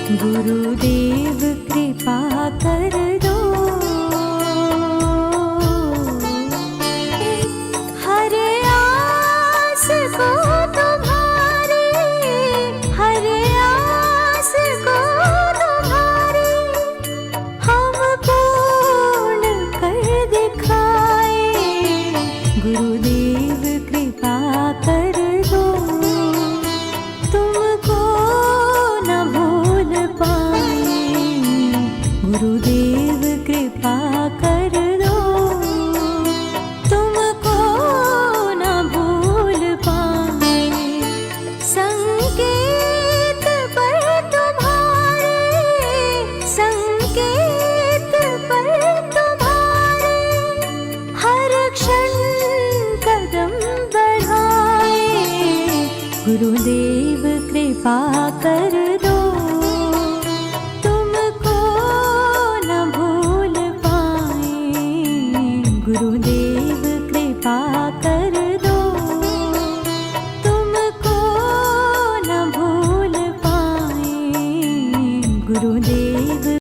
गुरुदेव कृपा कर दो। हर आस को तुम्हारी, हर आस को तुम्हारी हम पूर्ण कर दिखाए। गुरुदेव कृपा कर दो, तुमको न भूल पाए। गुरुदेव कृपा कर दो, तुमको न भूल पाए। संकेत पर तुम्हारे, संकेत पर तुम्हारे हर क्षण कदम बढ़ाए। गुरुदेव कृपा कर दो, तुमको न भूल पाए। गुरुदेव कृपा कर दो, तुमको न भूल पाए। गुरुदेव